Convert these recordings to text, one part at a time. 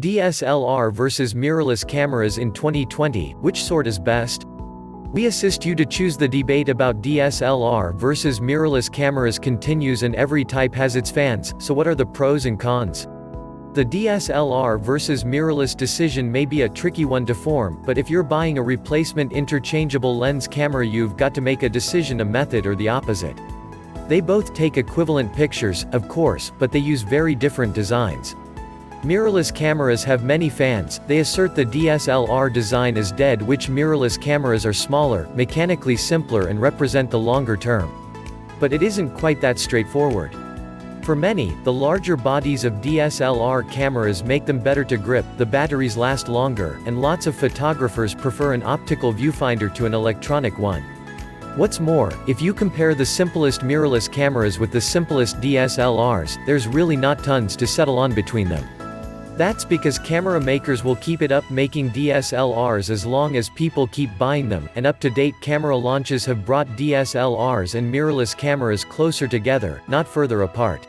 DSLR versus mirrorless cameras in 2020, which sort is best? We assist you to choose. The debate about DSLR versus mirrorless cameras continues, and every type has its fans, so what are the pros and cons? The DSLR versus mirrorless decision may be a tricky one to form, but if you're buying a replacement interchangeable lens camera, you've got to make a decision, a method or the opposite. They both take equivalent pictures, of course, but they use very different designs. Mirrorless cameras have many fans. They assert the DSLR design is dead, which mirrorless cameras are smaller, mechanically simpler and represent the longer term. But it isn't quite that straightforward. For many, the larger bodies of DSLR cameras make them better to grip, the batteries last longer, and lots of photographers prefer an optical viewfinder to an electronic one. What's more, if you compare the simplest mirrorless cameras with the simplest DSLRs, there's really not tons to settle on between them. That's because camera makers will keep it up making DSLRs as long as people keep buying them, and up-to-date camera launches have brought DSLRs and mirrorless cameras closer together, not further apart.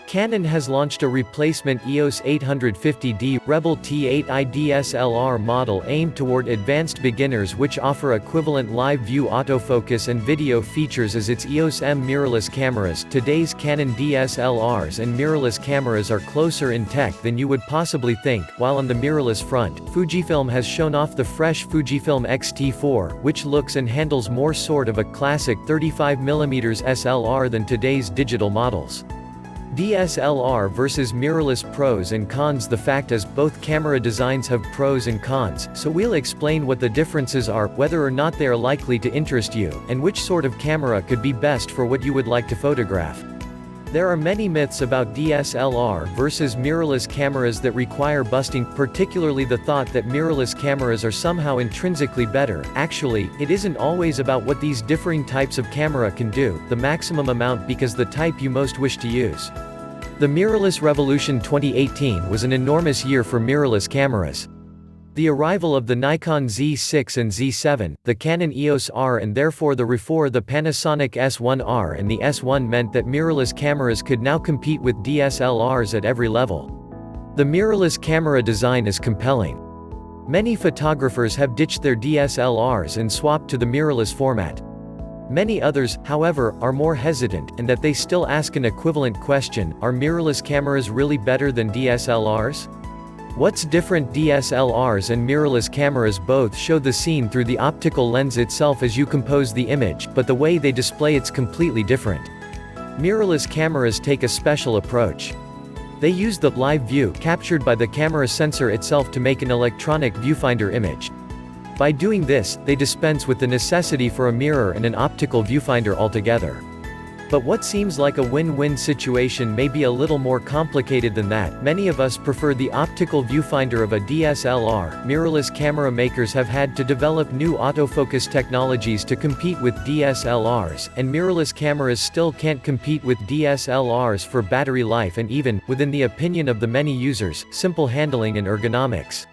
Canon has launched a replacement EOS 850D Rebel T8i DSLR model aimed toward advanced beginners, which offer equivalent live view autofocus and video features as its EOS M mirrorless cameras. Today's Canon DSLRs and mirrorless cameras are closer in tech than you would possibly think. While on the mirrorless front, Fujifilm has shown off the fresh Fujifilm X-T4, which looks and handles more sort of a classic 35mm SLR than today's digital models. DSLR versus mirrorless pros and cons. The fact is, both camera designs have pros and cons, so we'll explain what the differences are, whether or not they are likely to interest you, and which sort of camera could be best for what you would like to photograph. There are many myths about DSLR versus mirrorless cameras that require busting, particularly the thought that mirrorless cameras are somehow intrinsically better. Actually, it isn't always about what these differing types of camera can do, the maximum amount, because the type you most wish to use. The mirrorless revolution 2018 was an enormous year for mirrorless cameras. The arrival of the Nikon Z6 and Z7, the Canon EOS R and therefore the RAW4, the Panasonic S1R and the S1 meant that mirrorless cameras could now compete with DSLRs at every level. The mirrorless camera design is compelling. Many photographers have ditched their DSLRs and swapped to the mirrorless format. Many others, however, are more hesitant, and that they still ask an equivalent question: are mirrorless cameras really better than DSLRs? What's different? DSLRs and mirrorless cameras both show the scene through the optical lens itself as you compose the image, but the way they display it's completely different. Mirrorless cameras take a special approach. They use the live view captured by the camera sensor itself to make an electronic viewfinder image. By doing this, they dispense with the necessity for a mirror and an optical viewfinder altogether. But what seems like a win-win situation may be a little more complicated than that. Many of us prefer the optical viewfinder of a DSLR. Mirrorless camera makers have had to develop new autofocus technologies to compete with DSLRs, and mirrorless cameras still can't compete with DSLRs for battery life and even, within the opinion of the many users, simple handling and ergonomics.